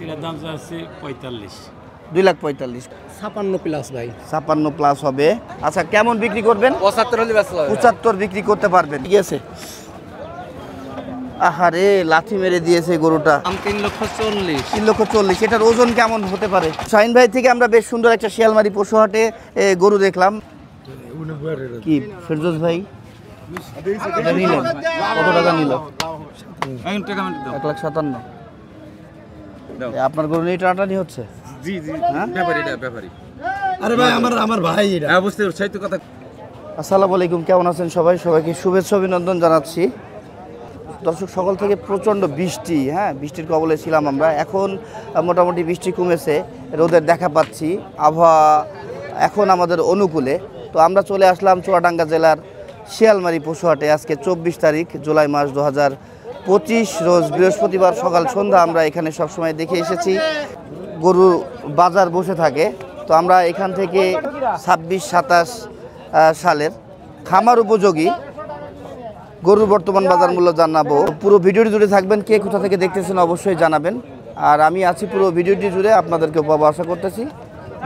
এটার দাম চাচ্ছি 45। 2,45,000। 56 প্লাস ভাই। 56 প্লাস হবে। আচ্ছা কেমন বিক্রি করবেন? 75 হলে বেচতে হবে। 75 বিক্রি করতে পারবেন। ঠিক আছে। আহারে লাথি মেরে দিয়েছে গরুটা। দাম 3,40,000। 3,40,000। এটার ওজন কেমন হতে পারে? শাহিন ভাই থেকে আমরা বেশ সুন্দর একটা শিয়ালমারি পশু হাটে গরু দেখলাম। কি ফেরদৌস ভাই এটা নিলেন? কত টাকা নিল? 1,57,000। আপনার গরু নিয়ে টানাটানি হচ্ছে? জি জি হ্যাঁ? ব্যাপারী। আরে ভাই আমার ভাই এটা। হ্যাঁ বুঝতে পারছি তো কথা। আসসালামু আলাইকুম, কেমন আছেন সবাই? সবাইকে শুভেচ্ছা অভিনন্দন জানাচ্ছি। দর্শক সকাল থেকে প্রচণ্ড বৃষ্টি, হ্যাঁ বৃষ্টির কবলে ছিলাম আমরা। এখন মোটামুটি বৃষ্টি কমেছে, রোদের দেখা পাচ্ছি, আবহাওয়া এখন আমাদের অনুকূলে। তো আমরা চলে আসলাম চুয়াডাঙ্গা জেলার শিয়ালমারি পশুহাটে। আজকে 24 তারিখ জুলাই মাস 2025 রোজ বৃহস্পতিবার সকাল সন্ধ্যা আমরা এখানে সবসময় দেখে এসেছি গরু বাজার বসে থাকে। তো আমরা এখান থেকে 26-27 সালের খামার উপযোগী গরুর বর্তমান বাজার মূল্য জানাবো। পুরো ভিডিওটি জুড়ে থাকবেন, কে কোথা থেকে দেখতেছেন অবশ্যই জানাবেন। আর আমি আছি পুরো ভিডিওটি জুড়ে, আপনাদেরকে পাবো আশা করতেছি।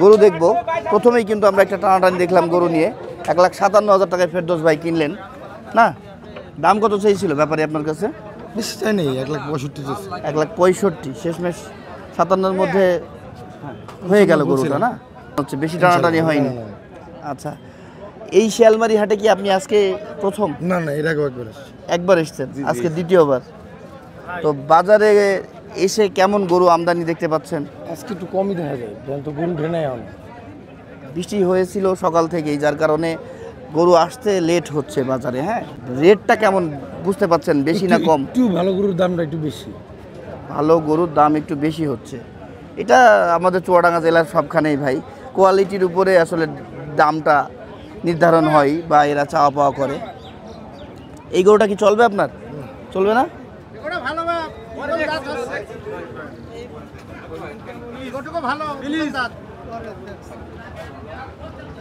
গরু দেখবো, প্রথমেই কিন্তু আমরা একটা টানাটানি দেখলাম গরু নিয়ে। 1,57,000 টাকায় ফেরদৌস ভাই কিনলেন না? দাম কত চাইছিল ব্যাপারে আপনার কাছে? বেশি চাই নেই, 1,65,000। 1,65,000। শেষমেশ 57-এর মধ্যে হয়ে গেল গরুটা না? হচ্ছে বেশি টানাটানি হয়নি। আচ্ছা, এই শিয়ালমারি হাটে কি আপনি আজকে প্রথম? না এর আগে একবার এসেছেন, আজকে দ্বিতীয়বার। তো বাজারে এসে কেমন গরু আমদানি দেখতে পাচ্ছেন? আজকে একটু কমই দেখা যায়, তো গরু ঢেনে এখন। বৃষ্টি হয়েছিল সকাল থেকেই, যার কারণে গরু আসতে লেট হচ্ছে বাজারে। হ্যাঁ, রেটটা কেমন বুঝতে পাচ্ছেন, বেশি না কম? একটু ভালো গরুর দামটা একটু বেশি। ভালো গরুর দাম একটু বেশি হচ্ছে। এটা আমাদের চুয়াডাঙ্গা জেলার সবখানেই ভাই, কোয়ালিটির উপরে আসলে দামটা নির্ধারণ হয় বা এরা চাওয়া পাওয়া করে। এই গরুটা কি চলবে আপনার? চলবে না?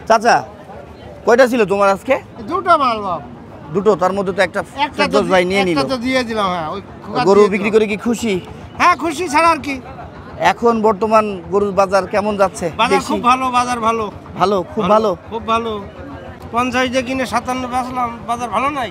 চাচা কয়টা ছিল তোমার আজকে? দুটো মাল বাপ। দুটো, তার মধ্যে তো একটা ফেরদৌস ভাই নিয়ে নিল। একটা তো দিয়ে দিলাম। হ্যাঁ, ওই গরু বিক্রি করে কি খুশি? হ্যাঁ খুশি ছাড়া আর কি। এখন বর্তমান গরুর বাজার কেমন যাচ্ছে? বাজার খুব ভালো, বাজার ভালো। ভালো, খুব ভালো। খুব ভালো। 50 দিয়ে কিনে 57 বেচলাম, বাজার ভালো নাই।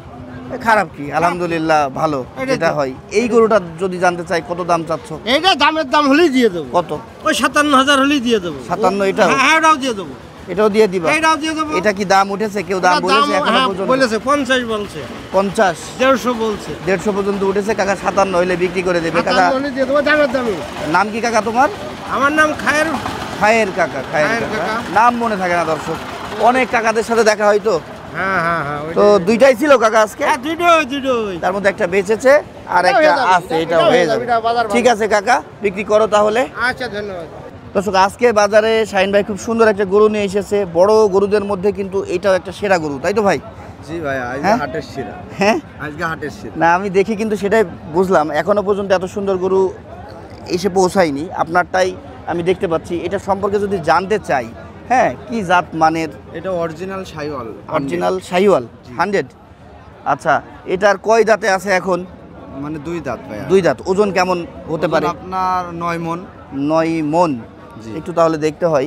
খারাপ কি, আলহামদুলিল্লাহ ভালো। এটা হয়। এই গরুটা যদি জানতে চাই কত দাম চাচ্ছ? এইটা দামের দাম হলেই দিয়ে দেবো। কত? ওই 57,000 হলেই দিয়ে দেবো। 57? এটাও? হ্যাঁ এটাও দিয়ে দেবো। এটাও দিয়ে দিবা? এটাও দিয়ে দেবো। এটা কি দাম উঠেছে? কেউ দাম বলেছে এখনো হ্যাঁ পর্যন্ত? বলেছে 50 বলছে। 50? 150 বলছে। 150 পর্যন্ত উঠেছে। কাকা 57 হইলে বিক্রি করে দেবে কাকা। 57 হলেই দিয়ে দেবো দামের দামে। নাম কি কাকা তোমার? আমার নাম খায়ের। খায়ের কাকা। খায়ের কাকা নাম মনে থাকে না দর্শক, অনেক কাকাদের সাথে দেখা হয় তো। হ্যাঁ হ্যাঁ হ্যাঁ। তো দুইটাই ছিল কাকা আজকে? হ্যাঁ দুটোই। তার মধ্যে একটা বেচেছে আর একটা আছে, এটা হয়ে যাবে। ঠিক আছে কাকা, বিক্রি করো তাহলে। আচ্ছা ধন্যবাদ। দর্শক আজকে বাজারে শাহিন ভাই খুব সুন্দর একটা গরু নিয়ে এসেছে। বড় গরুদের মধ্যে কিন্তু এটাও একটা সেরা গরু, তাই তো ভাই? জি ভাই, আজকে হ্যাঁ? হাটের সেরা। হ্যাঁ আজকে হাটের সেরা। না, আমি দেখি কিন্তু সেটাই বুঝলাম, এখনো পর্যন্ত এত সুন্দর গরু এসে পৌঁছায়নি। আপনারটাই আমি দেখতে পাচ্ছি। এটা সম্পর্কে যদি জানতে চাই, হ্যাঁ কি জাত মানের? এটা অরিজিনাল শাহিওয়াল। অরিজিনাল শাহিওয়াল 100? আচ্ছা, এটার কয় দাঁতে আছে এখন? মানে 2 দাঁত ভাই। 2 দাঁত। ওজন কেমন হতে পারে? আপনার 9 মণ। 9 মণ। জি। একটু তাহলে দেখতে হয়।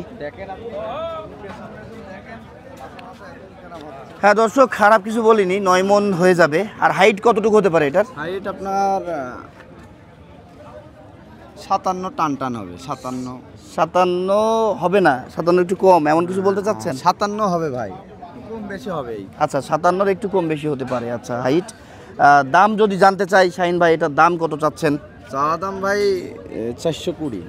হ্যাঁ দর্শক, খারাপ কিছু বলিনি, 9 মণ হয়ে যাবে। আর হাইট কতটুকু হতে পারে এটার? হাইট আপনার 57 টান হবে। 57 হবে না? 57 একটু কম, এমন কিছু বলতে চাচ্ছেন? 57 হবে ভাই, কম বেশি হবে। আচ্ছা, 57 একটু কম বেশি হতে পারে। আচ্ছা, হাইট। দাম যদি জানতে চাই শাহিন ভাই, এটার দাম কত চাচ্ছেন? চা দাম ভাই 420।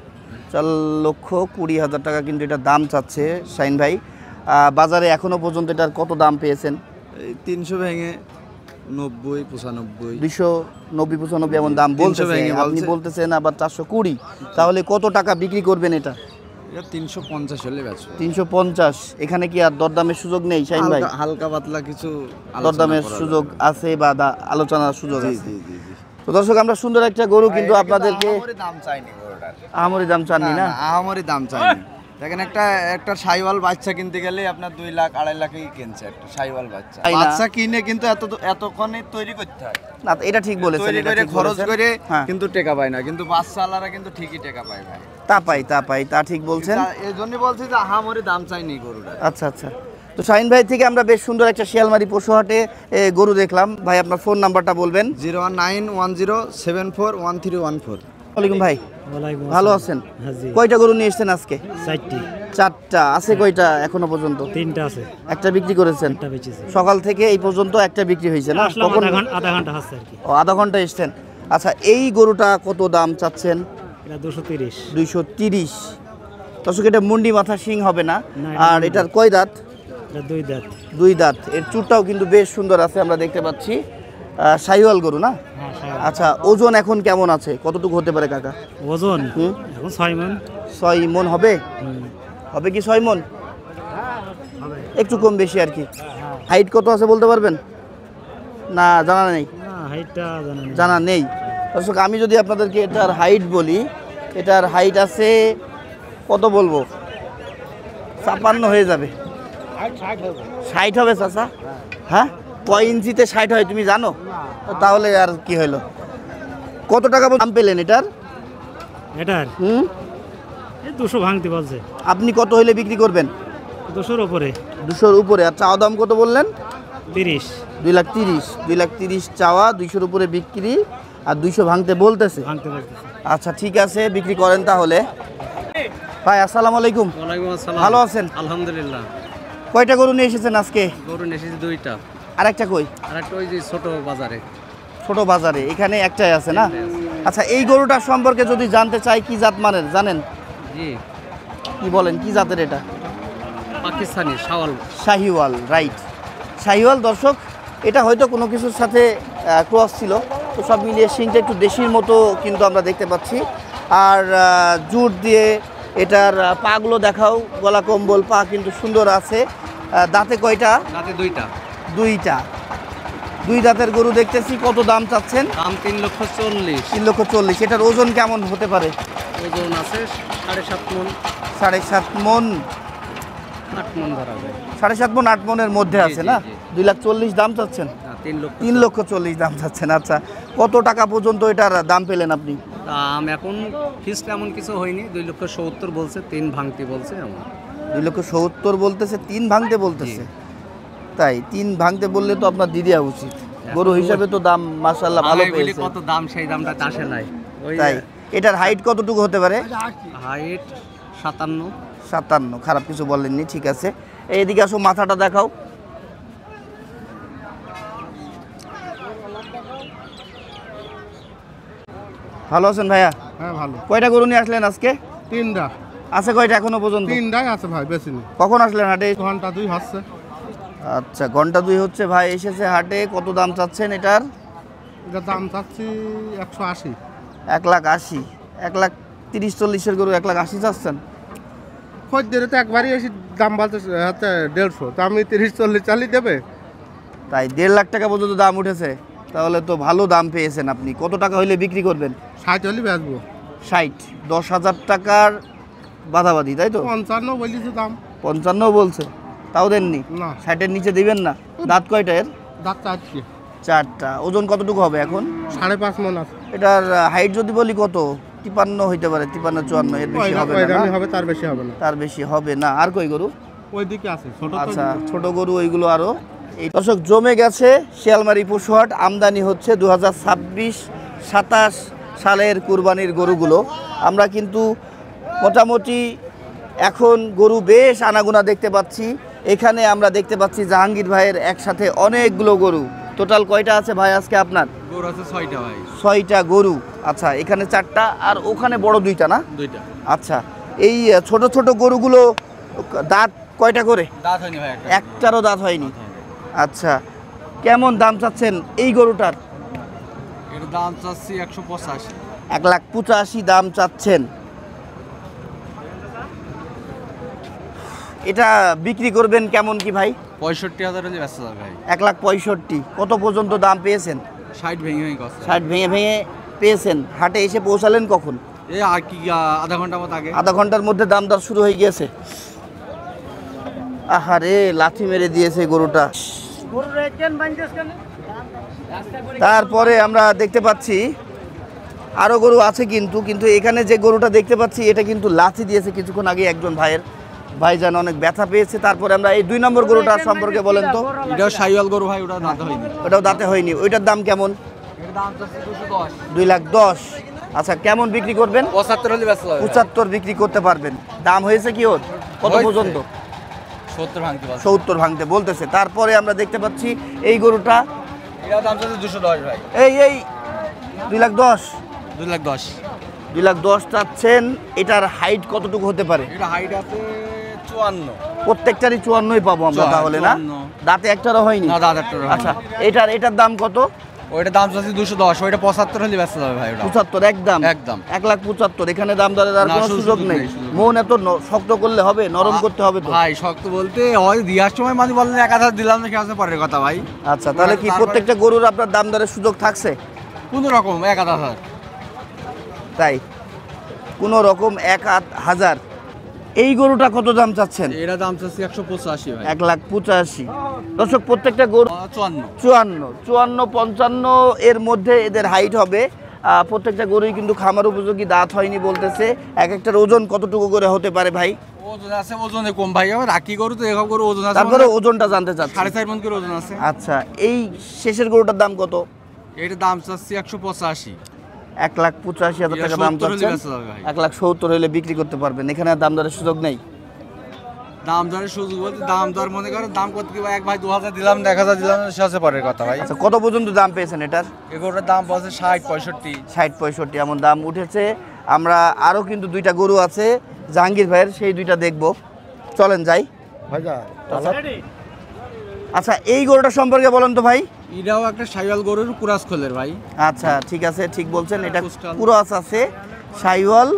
4,20,000 টাকা কিন্তু এটার দাম চাচ্ছে শাহিন ভাই। বাজারে এখনো পর্যন্ত এটার কত দাম পেয়েছেন? 300 ভেঙে 90, 95, 290, 95 এমন দাম বলছে। আপনি বলতেছেন আবার 420, তাহলে কত টাকা বিক্রি করবেন এটা? এটা 350 হলে বেচো। 350? এখানে কি আর দরদামের সুযোগ নেই শাহিন ভাই? হালকা পাতলা কিছু দরদামের সুযোগ আছে বা আলোচনার সুযোগ আছে? জি। তো দর্শক, আমরা সুন্দর একটা গরু কিন্তু আপনাদেরকে দাম চাইনি গরুটার। আহামরি দাম চাননি না? আহামরি দাম চাইনি। দেখেন একটা সাইওয়াল বাচ্চা কিনতে গেলে আপনার 2 লাখ 2.5 লাখই কিনছে একটা সাইওয়াল বাচ্চা। তাই না? বাচ্চা কিনে কিন্তু এতক্ষণে তৈরি করতে হয়, না এটা ঠিক বলেছেন, তৈরি এটা করে ঠিক খরচ বলেছেন। করে হ্যাঁ। কিন্তু টাকা পায় না, কিন্তু বাচ্চা আলারা কিন্তু ঠিকই টাকা পায় ভাই। তা পাই তা ঠিক বলছেন। এই জন্যই বলছি যে আহামরি দাম চাইনি গরুটা। আচ্ছা আচ্ছা, তো শাহিন ভাই থেকে আমরা বেশ সুন্দর একটা শিয়ালমারি পশু হাটে গরু দেখলাম। ভাই আপনার ফোন নাম্বারটা বলবেন। 01910741314। ওয়ালাইকুম ভাই, ওয়ালাইকুম ভালো আসসালাম। আছেন? হ্যাঁ জি। কয়টা গরু নিয়ে এসেছেন আজকে? 4টি। 4টা আছে, কয়টা এখনো পর্যন্ত? 3টা আছে, একটা বিক্রি করেছেন? একটা বেঁচেছে। সকাল থেকে এই পর্যন্ত একটা বিক্রি হয়েছে না? আসলাম কখন? আধা ঘন্টা হচ্ছে আর কি। ও, আধা ঘন্টা এসছেন। আচ্ছা, এই গরুটা কত দাম চাচ্ছেন? এটা 230। 230। দর্শক, এটা মুন্ডি মাথা শিং হবে না। না, আর এটা এটার কয় দাঁত? এটা 2 দাঁত। 2 দাঁত। এর চুটটাও কিন্তু বেশ সুন্দর আছে, আমরা দেখতে পাচ্ছি। শাহিওয়াল গরু না? হ্যাঁ সাহেব। আচ্ছা, ওজন এখন কেমন আছে? কতটুকু হতে পারে কাকা? ওজন হুম? এখন 6 মণ। 6 মণ হবে? হুম, হবে কি 6 মণ? হবে। একটু কম বেশি আর কি। হাইট কত আছে বলতে পারবেন? না জানা নেই? না হাইটটা জানা নেই। জানা নেই। দর্শক, আমি যদি আপনাদেরকে এটার হাইট বলি, এটার হাইট আছে কত বলবো, 56 হয়ে যাবে। 60 হবে চাচা? হ্যাঁ, কয় ইঞ্চিতে 60 হয় তুমি জানো? তাহলে আর কি হলো? কত টাকা দাম পেলেন এটার? এটার হুম, এই 200 ভাঙতে বলছে। আপনি কত হইলে বিক্রি করবেন? 200-র উপরে। 200-র উপরে। আর চাওয়া দাম কত বললেন? 30। 2,30,000। 2,30,000 চাওয়া, 200-র উপরে বিক্রি, আর 200 ভাঙতে বলতেছে। ভাঙতে বলতেছে। আচ্ছা ঠিক আছে, বিক্রি করেন তাহলে। ভাই আসসালামু আলাইকুম, ওয়ালাইকুম আসসালাম। ভালো আছেন? আলহামদুলিল্লাহ। কয়টা গরু নিয়ে এসেছেন আজকে? গরু নিয়ে এসেছি 2টা, আর একটা কই? আর একটা ওই যে ছোট বাজারে। ছোট বাজারে। এখানে একটাই আছে না? আচ্ছা, এই গরুটার সম্পর্কে যদি জানতে চাই, কি জাত মানের জানেন? জি, কি বলেন, কি জাতের এটা? পাকিস্তানি শাওয়াল। শাহিওয়াল, রাইট। শাহিওয়াল। দর্শক, এটা হয়তো কোনো কিছুর সাথে ক্রস ছিল, তো সব মিলিয়ে শিংটা একটু দেশির মতো কিন্তু আমরা দেখতে পাচ্ছি। আর জুট দিয়ে এটার পাগুলো দেখাও, গলা কম্বল, পা কিন্তু সুন্দর আছে। দাঁতে কয়টা? রাতে 2টা। 2টা। 2 দাঁতের গরু দেখতেছি। কত দাম চাচ্ছেন? দাম 3,40,000। 3,40,000। এটার ওজন কেমন হতে পারে? ওজন আছে 7.5 মণ। 7.5 মণ। 8 মণ ধরা যায়। 7.5 মণ 8 মণের মধ্যে জি, আছে জি, না? জি। 2,40,000 দাম চাচ্ছেন? না, 3,40,000। 3,40,000 দাম চাচ্ছেন। আচ্ছা, কত টাকা পর্যন্ত এটার দাম পেলেন আপনি? দাম এখন ফিক্সড এমন কিছু হয়নি। 2,70,000 বলছে, 3 ভাঙতি বলছে আমার। 2,70,000 বলতেছে, 3 ভাঙতে বলতেছে। তাই 3 ভাঙতে বললে তো আপনার দিয়ে দেওয়া উচিত। গরু হিসাবে তো দাম মাশাআল্লাহ ভালো আমি বলি পেয়েছে। কত দাম, সেই দামটা আসে নাই। ওই তাই এটার হাইট কতটুকু হতে পারে? হাইট 57। 57। খারাপ কিছু বলেননি, ঠিক আছে। এইদিকে আসো, মাথাটা দেখাও। ভালো আছেন ভাইয়া? হ্যাঁ ভালো। কয়টা গরু নিয়ে আসলেন আজকে? 3টা। আছে কয়টা এখনো পর্যন্ত? 3টাই আছে ভাই, বেশি নেই। কখন আসলেন হাটে? ঘন্টা 2 হচ্ছে। আচ্ছা, ঘন্টা 2 হচ্ছে। ভাই এসেছে হাটে। কত দাম চাচ্ছেন এটার? এটা দাম চাচ্ছি 180। 1,80,000। 1,30,000-40,000 গরু 1,80,000 চাচ্ছেন? খদ্দের তো একবারই এসে দাম বলতে হচ্ছে 150, তো আমি 30-40 চালি দেবে। তাই 1.5 লাখ টাকা পর্যন্ত দাম উঠেছে। তাহলে তো ভালো দাম পেয়েছেন আপনি। কত টাকা হইলে বিক্রি করবেন? 60 হলে বেচবো। 60। 10,000 টাকার বাধাবাধি, তাই তো? 55 বলিস দাম। 55 বলছে, তাও দেননি? না। 60-এর নিচে দিবেন না? দাঁত কয়টা এর? দাঁত চাচ্ছি 4টা। ওজন কতটুকু হবে এখন? 5.5 মণ আছে। এটার হাইট যদি বলি কত? 53 হইতে পারে, 53-54। এর বেশি হবে না? হবে, তার বেশি হবে না। তার বেশি হবে না। আর কই গরু? ওইদিকে আছে ছোট তো। আচ্ছা, ছোট গরু ওইগুলো আরো। এই দর্শক, জমে গেছে শিয়ালমারি পশুহাট। আমদানি হচ্ছে 2026-27 সালের কুরবানির গরুগুলো। আমরা কিন্তু মোটামুটি এখন গরু বেশ আনাগোনা দেখতে পাচ্ছি। এখানে আমরা দেখতে পাচ্ছি জাহাঙ্গীর ভাইয়ের একসাথে অনেকগুলো গরু। টোটাল কয়টা আছে ভাই আজকে আপনার? গরু আছে 6টা ভাই। 6টা গরু। আচ্ছা, এখানে 4টা আর ওখানে বড় 2টা না? 2টা। আচ্ছা, এই ছোট ছোট গরুগুলো দাঁত কয়টা করে? দাঁত হয়নি ভাই একটা। একটারও দাঁত হয়নি। আচ্ছা, কেমন দাম চাচ্ছেন এই গরুটার? এর দাম চাচ্ছি 185। 1,85,000 দাম চাচ্ছেন। এটা বিক্রি করবেন কেমন কি ভাই? 65,000 হলে ব্যস্ত যাবে ভাই। 1,65,000। কত পর্যন্ত দাম পেয়েছেন? 60 ভেঙে ভেঙে গেছে। 60 ভেঙে ভেঙে পেয়েছেন। হাটে এসে পৌঁছালেন কখন? এই আর কি আধা ঘন্টা মতো আগে। আধা ঘন্টার মধ্যে দাম দর শুরু হয়ে গিয়েছে। আহারে লাথি মেরে দিয়েছে গরুটা। তারপরে আমরা দেখতে পাচ্ছি আরো গরু আছে, কিন্তু এখানে যে গরুটা দেখতে পাচ্ছি এটা কিন্তু লাথি দিয়েছে কিছুক্ষণ আগে একজন ভাইজান অনেক ব্যথা পেয়েছে। তারপরে আমরা এই 2 নম্বর গরুটা সম্পর্কে বলেন তো। এটাও শাইওয়াল গরু ভাই, ওটা দাঁত হয়নি। ওটাও দাঁতে হয়নি, ওইটার দাম কেমন? এর দাম চাচ্ছে 210। 2,10,000। আচ্ছা, কেমন বিক্রি করবেন? 75 হলে বেচতে হবে। 75 বিক্রি করতে পারবেন। দাম হয়েছে কি ওর? কত হয়েছে। পর্যন্ত? 70 ভাঙতে পারছে। 70 ভাঙতে বলতেছে। তারপরে আমরা দেখতে পাচ্ছি এই গরুটা, এটার দাম চাচ্ছে 210 ভাই। এই 2,10,000। 210। 2,10,000 চাচ্ছেন। এটার হাইট কতটুকু হতে পারে? এটা হাইট আছে 54। প্রত্যেকটারই 54ই পাবো আমরা তাহলে, না? 54 দাঁতে একটারও হয়নি। না, দাঁত একটা। আচ্ছা, এটার দাম কত? ওইটা দাম চাচ্ছে 210, ওইটা 75 হলে বেচতে হবে ভাই। ওটা 75 একদম। একদম। 1,75,000। এখানে দাম দরের আর না, কোনো সুযোগ নেই। মন এত শক্ত করলে হবে? নরম করতে হবে তো। ভাই শক্ত বলতে হয়, দেওয়ার সময় মানে বললেন 1000 দিলাম না, কি আছে পরের কথা ভাই। আচ্ছা, তাহলে কি প্রত্যেকটা গরুর আপনার দাম দরের সুযোগ থাকছে? কোন রকম 1000। তাই কোনো রকম 1,000। এই গরুটা কত দাম চাচ্ছেন? এরা দাম চাচ্ছে 185 ভাই। 1,85,000। দর্শক, প্রত্যেকটা গরু 54। 54, 55 এর মধ্যে এদের হাইট হবে। প্রত্যেকটা গরুই কিন্তু খামার উপযোগী, দাঁত হয়নি বলতেছে। এক একটার ওজন কতটুকু করে হতে পারে ভাই? ওজন আছে, ওজনে কম ভাই। আবার রাখি গরু তো এরকম গরু ওজন আছে। তারপরে ওজনটা জানতে চাচ্ছি। 4.5 মণ করে ওজন আছে। আচ্ছা, এই শেষের গরুটার দাম কত? এটার দাম চাচ্ছে 185। 1,85,000 টাকা দাম 70 হলে চাচ্ছেন। বেচা যাবে ভাই। 1,70,000 হলে বিক্রি করতে পারবেন। এখানে আর দাম দরের সুযোগ নেই। দাম দরের সুযোগ বলতে দাম দর মনে করেন দাম করতে কি ভাই, এক ভাই 2000 দিলাম, 1000 দিলাম, সে আছে পরের কথা ভাই। আচ্ছা, কত পর্যন্ত দাম পেয়েছেন এটার? এগুলোর দাম বলছে 60, 65। 60-65 এমন দাম উঠেছে। আমরা আরও কিন্তু 2টা গরু আছে জাহাঙ্গীর ভাইয়ের, সেই 2টা দেখবো। চলেন যাই। আচ্ছা, এই গরুটা সম্পর্কে বলেন তো ভাই। এটাও একটা শাইওয়াল গরুর কুরাস খোলের ভাই। আচ্ছা, ঠিক আছে, ঠিক বলছেন। এটা অস্ট্রাল। পুরোস আছে, সাইওয়াল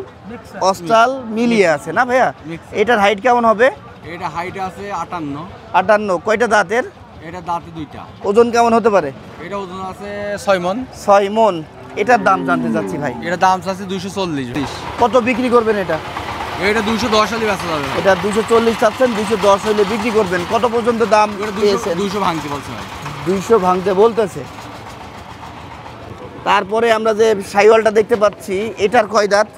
অস্ট্রাল মিলিয়ে আছে, না ভাইয়া? Mix। এটার হাইট কেমন হবে? এটা হাইট আছে 58। 58। কয়টা দাঁতের? এটা দাঁতে 2টা। ওজন কেমন হতে পারে? এটা ওজন আছে 6 মণ। 6 মণ। এটার দাম জানতে চাচ্ছি ভাই। এটা দাম চাচ্ছে 240। কত বিক্রি করবেন এটা? এটা 210 হলে বেচা যাবে ভাই। এটা 240 চাচ্ছেন, 210 হলে বিক্রি করবেন। কত পর্যন্ত দাম এটা পেয়েছেন? 200 ভাঙতে বলছে ভাই। 200 ভাঙতে বলতেছে। তারপরে আমরা যে সাইওয়ালটা দেখতে পাচ্ছি, এটার কয় দাঁত?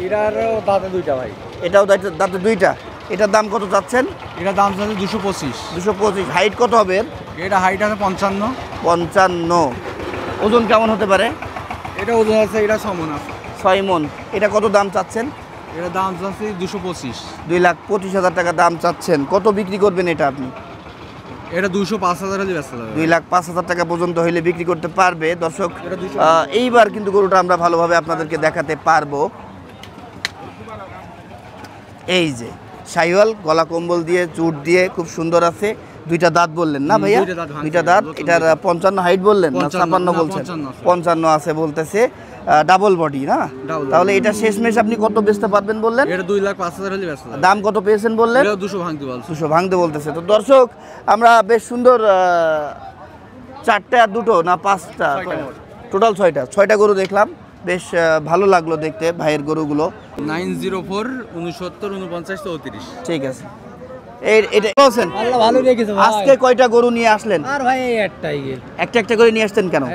এটার দাঁতে 2টা ভাই। এটাও দাঁতে 2টা। এটার দাম কত চাচ্ছেন? এটা দাম চাচ্ছে 225। 225। হাইট কত হবে এর? এটা হাইট আছে 55। 55। ওজন কেমন হতে পারে? এটা ওজন আছে, এটা 6 মণ আছে। 6 মণ। এটা কত দাম চাচ্ছেন? এটা দাম চাচ্ছে 225। 2,25,000 টাকা দাম চাচ্ছেন। কত বিক্রি করবেন এটা আপনি? এটা 205,000 হলে বেচা যাবে। 2,05,000 টাকা পর্যন্ত হইলে বিক্রি করতে পারবে। দর্শক, এটা 200। এইবার কিন্তু গরুটা আমরা ভালোভাবে আপনাদেরকে দেখাতে পারবো। এই যে সাইওয়াল, গলা কম্বল দিয়ে, চুট দিয়ে, খুব সুন্দর আছে। 2টা দাঁত বললেন না ভাইয়া? 2টা দাঁত ভাঙছে। 2টা দাঁত। এটার 55 হাইট বললেন না 55 56 না, বলছেন? 55 আছে। 55 আছে বলতেছে। ডাবল বডি, না? Double তাহলে এটা শেষমেশ আপনি কত বেচতে পারবেন বললেন? এটা 2,05,000 হলে বেচা যাবে। দাম কত পেয়েছেন বললেন? এটা 200 ভাঙতে বলছে। 200 ভাঙতে বলতেছে। তো দর্শক, আমরা বেশ সুন্দর 4টে আর 2টো না 5টা, টোটাল 6টা গরু দেখলাম। বেশ ভালো লাগলো দেখতে ভাইয়ের গরুগুলো। 904 69 49 34। ঠিক আছে। এটা বলছেন আল্লাহ ভালো রেখেছে ভাই। আজকে কয়টা গরু নিয়ে আসলেন? আর ভাই এই একটাই গে। একটা করে নিয়ে আসতেন কেন?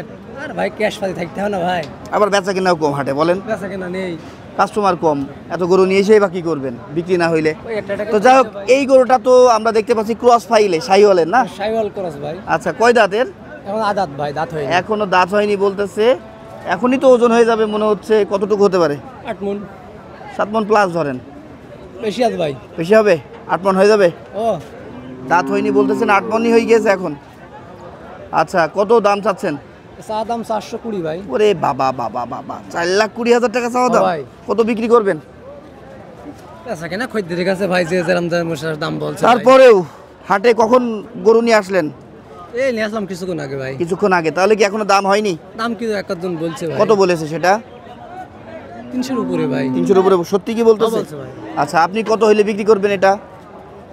আর ভাই ক্যাশ পাতি থাকতে হবে না ভাই। আবার বেচা কিনাও কম হাটে, বলেন? বেচা কেনা নেই। কাস্টমার কম, এত গরু নিয়ে এসেই বা কি করবেন বিক্রি না হইলে? ওই একটা টাকা তো যাই হোক, এই গরুটা তো আমরা দেখতে পাচ্ছি ক্রস ফাইলে সাইওয়ালের, না? সাইওয়াল ক্রস ভাই। আচ্ছা, কয় দাঁতের? এখন আদাত ভাই, দাঁত হয়নি। এখনো দাঁত হয়নি বলতেছে। এখনই তো ওজন হয়ে যাবে মনে হচ্ছে। কতটুকু হতে পারে? 8 মণ। 7 মণ প্লাস ধরেন। বেশি আছে ভাই। বেশি হবে? 8 মণ হয়ে যাবে? ও দাঁত হয়নি বলতেছেন, 8 মণই হয়ে গিয়েছে এখন। আচ্ছা, কত দাম চাচ্ছেন? চা দাম 420 ভাই। ওরে বাবা বাবা বাবা, 4,20,000 টাকা চাওয়া দাম। ভাই। কত বিক্রি করবেন? বেচা কেনা খদ্দের কাছে ভাই, যে যেরকম দাম বলছে ভাই। তারপরেও হাটে কখন গরু নিয়ে আসলেন? এই নিয়ে আসলাম কিছুক্ষণ আগে ভাই। কিছুক্ষণ আগে। তাহলে কি এখনো দাম হয়নি? দাম কি একজন বলছে ভাই। কত বলেছে সেটা? 300 উপরে ভাই। 300-র উপরে সত্যি কি বলতেছে? বলছে ভাই। আচ্ছা, আপনি কত হইলে বিক্রি করবেন এটা?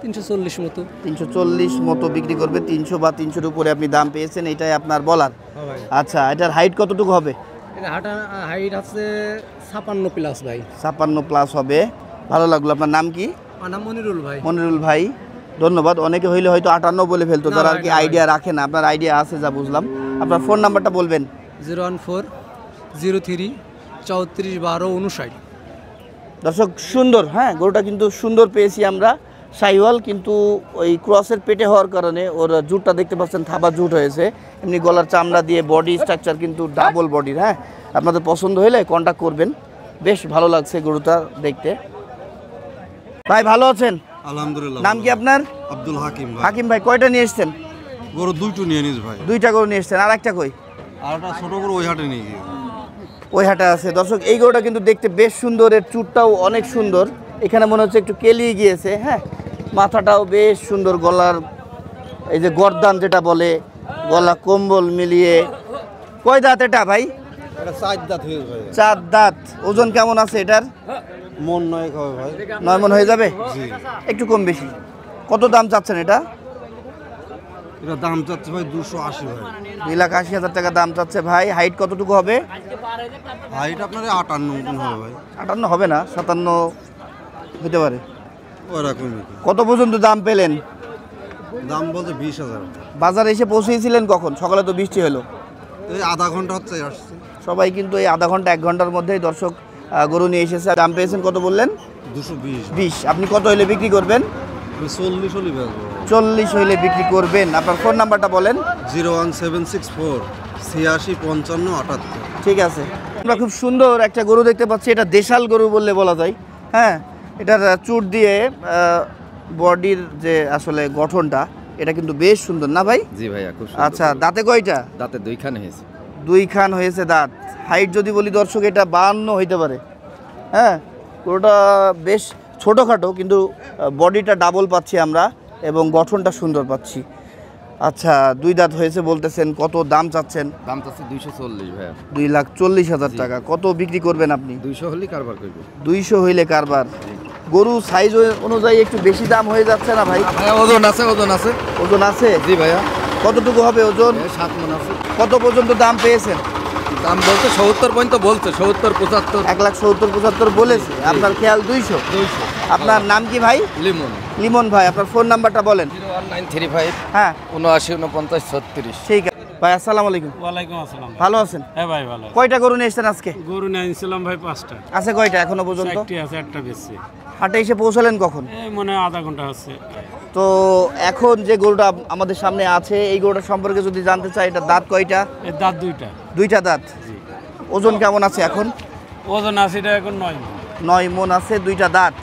340 মতো। 340 মতো বিক্রি করবে। 300 বা 300-র উপরে আপনি দাম পেয়েছেন, এটাই আপনার বলার। হ্যাঁ ভাই। আচ্ছা, এটার হাইট কতটুকু হবে? এটা হাইট আছে 56+ ভাই। 56+ হবে। ভালো লাগলো। আপনার নাম কি? আমার নাম মনিরুল ভাই। মনিরুল ভাই, ধন্যবাদ। অনেকে হইলে হয়তো 58 বলে ফেলতো, না যারা ভাই, আর কি না ভাই। আইডিয়া রাখে না। আপনার আইডিয়া আছে যা বুঝলাম। আপনার ফোন নাম্বারটা বলবেন। 01403 34 12 59। দর্শক সুন্দর, হ্যাঁ গরুটা কিন্তু সুন্দর পেয়েছি আমরা। শাহিওয়াল, কিন্তু ওই ক্রসের পেটে হওয়ার কারণে ওর জুটটা দেখতে পাচ্ছেন থাবা জুট হয়েছে। এমনি গলার চামড়া দিয়ে বডি স্ট্রাকচার কিন্তু ডাবল বডির। হ্যাঁ, আপনাদের পছন্দ হলে কন্ট্যাক্ট করবেন। বেশ ভালো লাগছে গরুটা দেখতে। ভাই ভালো আছেন? আলহামদুলিল্লাহ। নাম কি আপনার? আব্দুল হাকিম ভাই। হাকিম ভাই, কয়টা নিয়ে এসছেন? গরু দুইটো নিয়ে নিস ভাই। 2টা গরু নিয়ে এসছেন, আর একটা কই? আর একটা ছোট গরু ওই হাটে নিয়ে গিয়ে। ওই হাটে আছে। দর্শক এই গরুটা কিন্তু দেখতে বেশ সুন্দর, এর চুটটাও অনেক সুন্দর। এখানে মনে হচ্ছে একটু কেলিয়ে গিয়েছে। হ্যাঁ, মাথাটাও বেশ সুন্দর, গলার এই যে গর্দান যেটা বলে, গলা কম্বল মিলিয়ে। কয় দাঁত এটা ভাই? এটা 4 দাঁত হয়ে ভাই। 4 দাঁত। ওজন কেমন আছে এটার? মন নয় খাবে ভাই। 9 মণ হয়ে যাবে? জি। একটু কম বেশি। কত দাম চাচ্ছেন এটা? এটা দাম চাচ্ছে ভাই 280 ভাই। 2,80,000 টাকা দাম চাচ্ছে ভাই। হাইট কতটুকু হবে? হাইট আপনার 58 মতন হবে ভাই। 58 হবে না, 57 হতে পারে। ওরকমই। কত পর্যন্ত দাম পেলেন? দাম বলতে 20,000। বাজারে এসে পৌঁছেছিলেন কখন? সকালে তো বৃষ্টি হলো। এই আধা ঘন্টা হচ্ছে আসছে। সবাই কিন্তু এই আধা ঘন্টা 1 ঘন্টার মধ্যেই দর্শক গরু নিয়ে এসেছে। দাম পেয়েছেন কত বললেন? 220। 20। আপনি কত হইলে বিক্রি করবেন? 40 হলে বেচবো। 40 হইলে বিক্রি করবেন। আপনার ফোন নাম্বারটা বলেন। 01764 86 55 78। ঠিক আছে। আমরা খুব সুন্দর একটা গরু দেখতে পাচ্ছি। এটা দেশাল গরু বললে বলা যায়। হ্যাঁ, এটার চুট দিয়ে বডির যে আসলে গঠনটা, এটা কিন্তু বেশ সুন্দর না ভাই? জি ভাইয়া, খুব সুন্দর। আচ্ছা, দাঁতে কয়টা? দাঁতে 2 খান হয়েছে। 2 খান হয়েছে দাঁত। হাইট যদি বলি দর্শক, এটা 52 হইতে পারে। হ্যাঁ, গরুটা বেশ ছোটোখাটো, কিন্তু বডিটা ডাবল পাচ্ছি আমরা এবং গঠনটা সুন্দর পাচ্ছি। আচ্ছা, 2 দাঁত হয়েছে বলতেছেন। কত দাম চাচ্ছেন? দাম চাচ্ছে 240 ভাইয়া। 2,40,000 টাকা। কত বিক্রি করবেন আপনি? 200 হলেই কারবার করবো। 200 হইলে কারবার। গরু সাইজ অনুযায়ী একটু বেশি দাম হয়ে যাচ্ছে না ভাই? ভাইয়া ওজন আছে, ওজন আছে। ওজন আছে? জি ভাইয়া। কতটুকু হবে ওজন? 7 মণ আছে। কত পর্যন্ত দাম পেয়েছেন? দাম বলতে 70 পর্যন্ত বলছে, 70 75। 1,70,75 বলেছে। আপনার খেয়াল 200। আপনার নাম কি ভাই? লিমন। লিমন ভাই, আপনার ফোন নাম্বারটা বলেন। 01935 হ্যাঁ, 79 49 36। ঠিক আছে ভাই। আসসালামু আলাইকুম। ওয়ালাইকুম আসসালাম। ভালো আছেন? হ্যাঁ ভাই ভালো। কয়টা গরু নিয়ে এসেছেন আজকে? গরু নিয়ে আনছিলাম ভাই 5টা। আছে কয়টা এখনো পর্যন্ত? 4টি আছে, একটা বেশি। হাটে এসে পৌঁছালেন কখন? এই মনে হয় আধা ঘন্টা হচ্ছে। তো এখন যে গরুটা আমাদের সামনে আছে, এই গরুটা সম্পর্কে যদি জানতে চাই, এটা দাঁত কয়টা? এর দাঁত 2টা। 2টা দাঁত। জি। ওজন কেমন আছে এখন? ওজন আছে এটা এখন 9 মণ। 9 মণ আছে, 2টা দাঁত।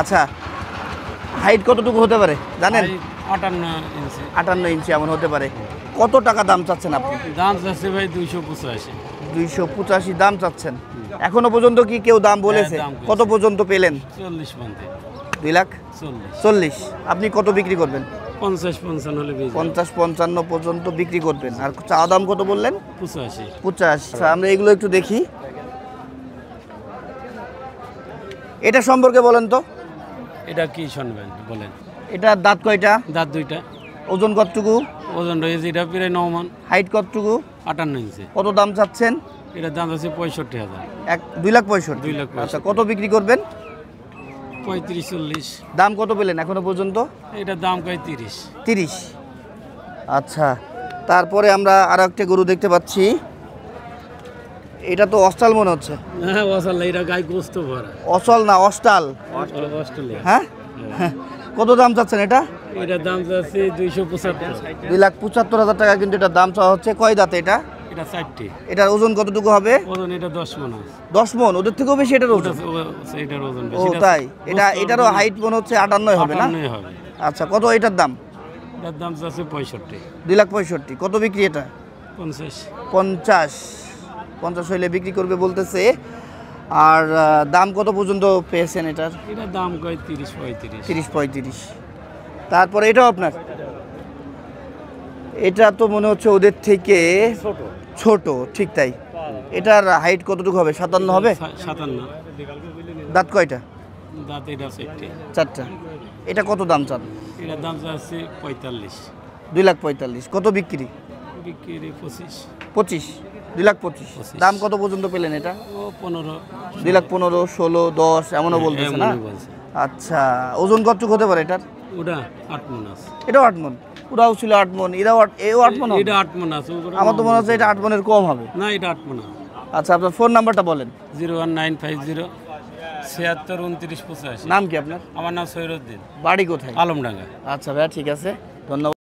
আচ্ছা, হাইট কতটুকু হতে পারে জানেন? 58 ইঞ্চি। 58 ইঞ্চি এমন হতে পারে। কত টাকা দাম চাচ্ছেন আপনি? দাম চাচ্ছে ভাই 285। 285 দাম চাচ্ছেন। এখনো পর্যন্ত কি কেউ দাম বলেছে? দাম বলেছে। কত পর্যন্ত পেলেন? 40 পর্যন্ত। 2,40,000। 40। আপনি কত বিক্রি করবেন? 50-55 হলে বেশি। 50-55 পর্যন্ত বিক্রি করবেন। আর চাওয়া দাম কত বললেন? 85। 85। আচ্ছা, আমরা এগুলো একটু দেখি। এটা সম্পর্কে বলেন তো। এটা কি শুনবেন বলেন? এটা দাঁত কয়টা? দাঁত 2টা। ওজন কতটুকু? ওজন রয়েছে এটা প্রায় 9 মণ। হাইট কতটুকু? 58 ইঞ্চি। কত দাম চাচ্ছেন? এটার দাম আছে 65,000। 2,65,000। 2,65,000। আচ্ছা, কত বিক্রি করবেন? 35-40। দাম কত পেলেন এখনো পর্যন্ত? এটার দাম কয় 30। 30। আচ্ছা, তারপরে আমরা আর একটা গরু দেখতে পাচ্ছি। এটা তো অস্টাল মনে হচ্ছে। হ্যাঁ অসাল, এটা গায়ে গোস্ত ভরা। অসল না অস্টাল? অস্ট্রেলিয়া। হ্যাঁ, কত দাম চাচ্ছেন এটা? এটার দাম আছে 275। 2,75,000 টাকা কিন্তু এটার দাম চাওয়া হচ্ছে। কয় দাঁতে এটা? এটা 4টি। এটার ওজন কতটুকু হবে? ওজন এটা 10 মণ আছে। 10 মণ? ওদের থেকেও বেশি এটার ওজন? এটার ওজন ও বেশি। তাই? এটারও হাইট মনে হচ্ছে 58 হবে না? 58 হবে। আচ্ছা, কত এটার দাম? এটার দাম আছে 65। 2,65,000। কত বিক্রি এটা? 50। 50 হইলে বিক্রি করবে বলতেছে। আর দাম কত পর্যন্ত পেয়েছেন এটার? এটার দাম কয় 30-35। 30-35। তারপরে এটাও আপনার? এটা তো মনে হচ্ছে ওদের থেকে ছোট। ঠিক তাই। এটার হাইট কতটুকু হবে? 57 হবে? 57। দাঁত কয়টা? দাঁত এটা 4টি। 4টা। এটা কত দাম চান? এটার দাম আছে 45। 2,45,000। কত বিক্রি? বিক্রি 25। 25। 2,25,000 দাম কত পর্যন্ত পেলেন এটা? ও 15 2,15,000, 16, 10 এমনও বলতেছে না? এমনই বলছে। আচ্ছা, ওজন কতটুকু হতে পারে এটার? ওটা 8 মণ আছে। এটাও 8 মণ, ওরাও ছিল 8 মণ, এও 8 মণ হবে? এটা 8 মণ আছে। ওগুলো আমার তো মনে হচ্ছে এটা 8 মণের কম হবে। না, এটা 8 মণ। আচ্ছা, আপনার ফোন নাম্বারটা বলেন। 01950 76 29 85। নাম কি আপনার? আমার নাম সৈরুদ্দিন, বাড়ি কোথায়? আলমডাঙ্গা। আচ্ছা ভাইয়া, ঠিক আছে, ধন্যবাদ।